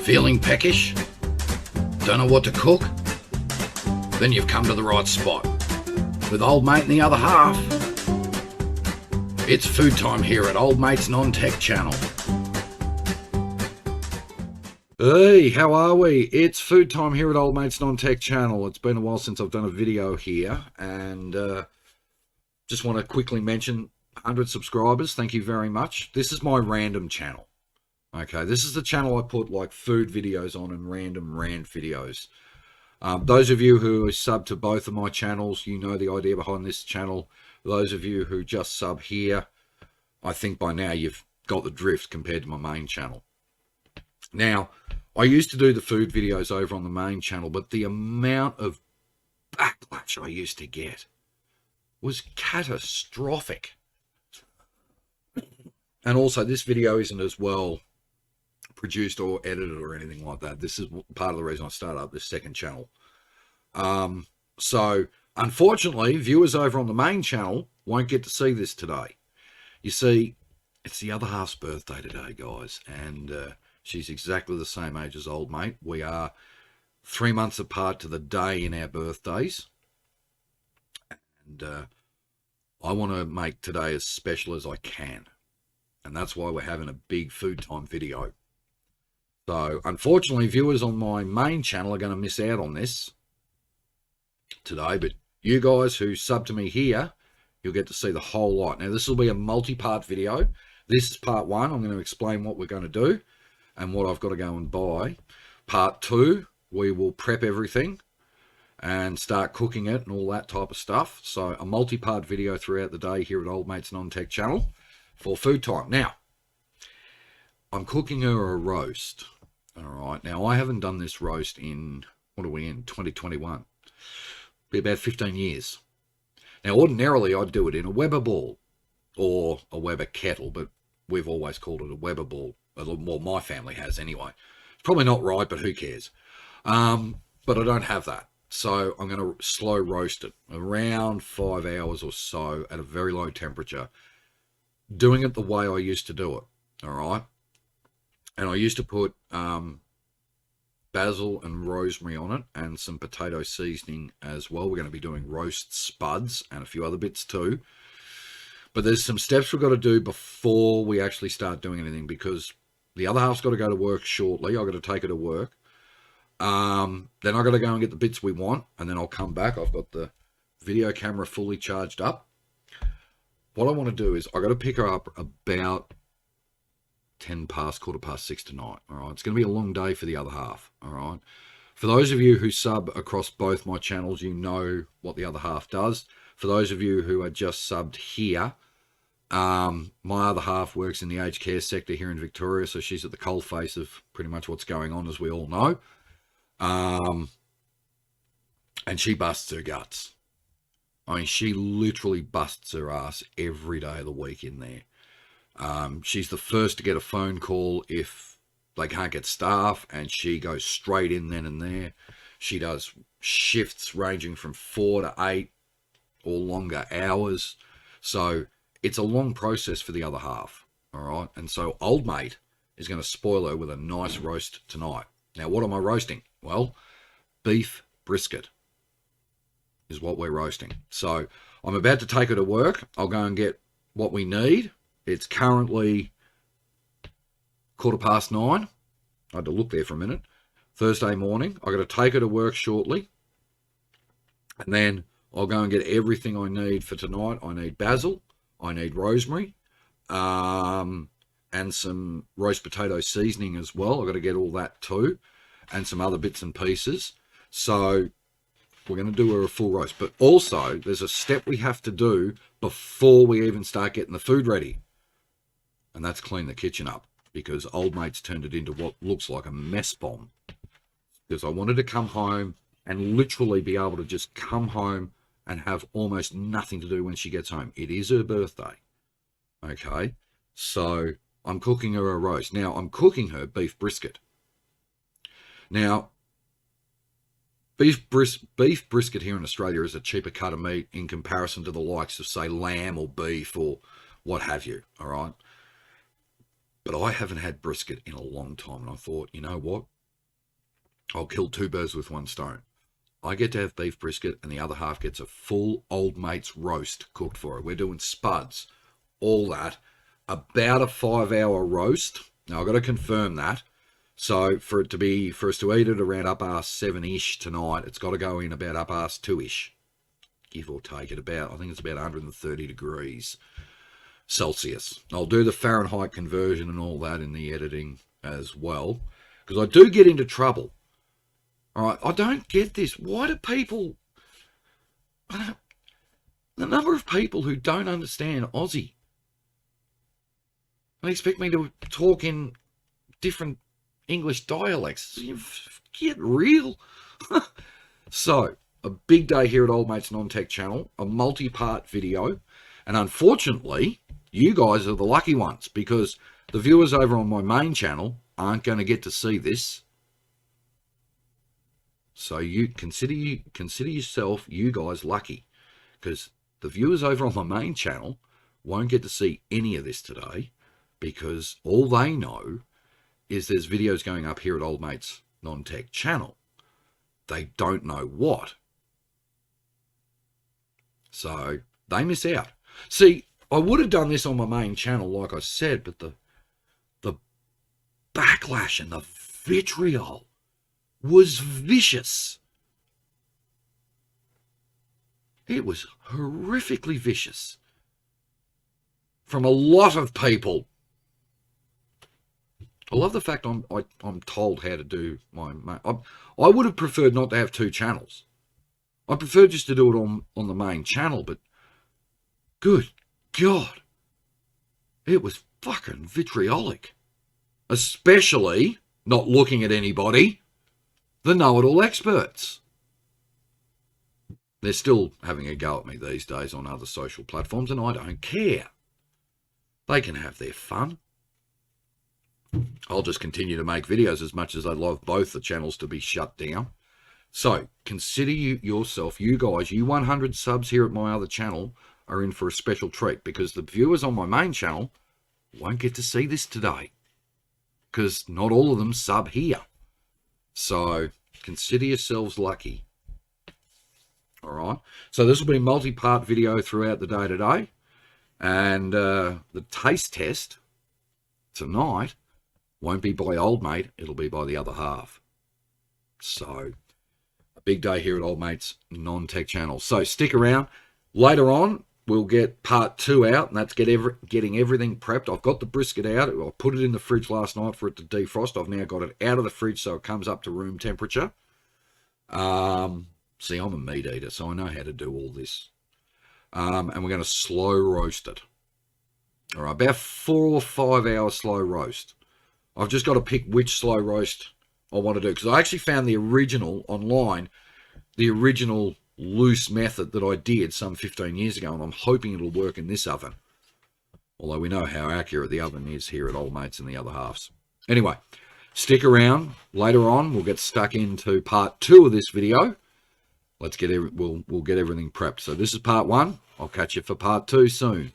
Feeling peckish? Don't know what to cook? Then you've come to the right spot. With old mate and the other half. It's food time here at Old Mate's Non-Tech channel. Hey, how are we? It's food time here at Old Mate's Non-Tech channel. It's been a while since I've done a video here, and just want to quickly mention 100 subscribers. Thank you very much. This is my random channel. Okay, this is the channel I put like food videos on and random rant videos. Those of you who are sub to both of my channels, you know the idea behind this channel. Those of you who just sub here, I think by now you've got the drift compared to my main channel. Now, I used to do the food videos over on the main channel, but the amount of backlash I used to get was catastrophic. And also, this video isn't as well produced or edited or anything like that. This is part of the reason I started up this second channel. So, unfortunately, viewers over on the main channel won't get to see this today. You see, it's the other half's birthday today, guys, and she's exactly the same age as old mate. We are 3 months apart to the day in our birthdays. And I want to make today as special as I can. And that's why we're having a big food time video. So, unfortunately, viewers on my main channel are going to miss out on this today. But you guys who sub to me here, you'll get to see the whole lot. Now, this will be a multi-part video. This is part one. I'm going to explain what we're going to do and what I've got to go and buy. Part two, we will prep everything and start cooking it and all that type of stuff. So, a multi-part video throughout the day here at Old Mate's Non-Tech channel for food time. Now, I'm cooking her a roast. All right. Now, I haven't done this roast in, what are we in, 2021? Be about 15 years. Now, ordinarily, I'd do it in a Weber ball or a Weber kettle, but we've always called it a Weber ball. Well, my family has anyway. It's probably not right, but who cares? But I don't have that. So I'm going to slow roast it around 5 hours or so at a very low temperature, doing it the way I used to do it. All right. And I used to put basil and rosemary on it and some potato seasoning as well. We're going to be doing roast spuds and a few other bits too. But there's some steps we've got to do before we actually start doing anything, because the other half's got to go to work shortly. I've got to take her to work. Then I've got to go and get the bits we want, and then I'll come back. I've got the video camera fully charged up. What I want to do is I've got to pick her up about 10 past, quarter past 6 tonight. All right. It's going to be a long day for the other half. All right. For those of you who sub across both my channels, you know what the other half does. For those of you who are just subbed here, my other half works in the aged care sector here in Victoria. So she's at the coalface of pretty much what's going on, as we all know. And she busts her guts. I mean, she literally busts her ass every day of the week in there. She's the first to get a phone call if they can't get staff, and she goes straight in then and there. She does shifts ranging from 4 to 8 or longer hours. So it's a long process for the other half. All right. And so old mate is going to spoil her with a nice roast tonight. Now, what am I roasting? Well, beef brisket is what we're roasting. So I'm about to take her to work. I'll go and get what we need. It's currently 9:15. I had to look there for a minute. Thursday morning. I've got to take her to work shortly. And then I'll go and get everything I need for tonight. I need basil. I need rosemary. And some roast potato seasoning as well. I've got to get all that too. And some other bits and pieces. So we're going to do her a full roast. But also, there's a step we have to do before we even start getting the food ready. And that's clean the kitchen up, because old mate's turned it into what looks like a mess bomb. Because I wanted to come home and literally be able to just come home and have almost nothing to do when she gets home. It is her birthday. Okay. So I'm cooking her a roast. Now, I'm cooking her beef brisket. Now, beef brisket here in Australia is a cheaper cut of meat in comparison to the likes of, say, lamb or beef or what have you, all right? But I haven't had brisket in a long time, and I thought, you know what? I'll kill two birds with one stone. I get to have beef brisket and the other half gets a full old mate's roast cooked for it. We're doing spuds, all that. About a 5-hour roast. Now, I've got to confirm that. So for us to eat it around up arse 7-ish tonight, it's got to go in about up arse 2-ish. Give or take it about, I think it's about 130 degrees Celsius. I'll do the Fahrenheit conversion and all that in the editing as well, because I do get into trouble. All right, I don't get this. Why do people... the number of people who don't understand Aussie. They expect me to talk in different English dialects. You get real. So, a big day here at Old Mate's Non-Tech channel, a multi-part video. And unfortunately, you guys are the lucky ones, because the viewers over on my main channel aren't going to get to see this. So you consider yourself, you guys, lucky, because the viewers over on my main channel won't get to see any of this today, because all they know is there's videos going up here at Old Mate's Non-Tech channel. They don't know what. So they miss out. See, I would have done this on my main channel, like I said, but the backlash and the vitriol was vicious. It was horrifically vicious from a lot of people. I love the fact I'm told how to do my... I would have preferred not to have two channels. I prefer just to do it on the main channel, but good God, it was fucking vitriolic. Especially not looking at anybody, the know-it-all experts. They're still having a go at me these days on other social platforms, and I don't care. They can have their fun. I'll just continue to make videos as much as I'd love both the channels to be shut down. So, consider yourself, you guys, you 100 subs here at my other channel are in for a special treat, because the viewers on my main channel won't get to see this today, because not all of them sub here. So, consider yourselves lucky. All right. So, this will be a multi-part video throughout the day today. And the taste test tonight won't be by Old Mate. It'll be by the other half. So, a big day here at Old Mate's Non-Tech channel. So, stick around. Later on, we'll get part 2 out, and that's getting everything prepped. I've got the brisket out. I put it in the fridge last night for it to defrost. I've now got it out of the fridge so it comes up to room temperature. See, I'm a meat eater, so I know how to do all this. And we're going to slow roast it. All right, about 4 or 5 hour slow roast. I've just got to pick which slow roast I want to do, because I actually found the original online, the original loose method that I did some 15 years ago, and I'm hoping it'll work in this oven. Although we know how accurate the oven is here at Old Mate's and the other halves. Anyway, stick around. Later on, we'll get stuck into part 2 of this video. Let's get we'll get everything prepped. So this is part 1. I'll catch you for part 2 soon.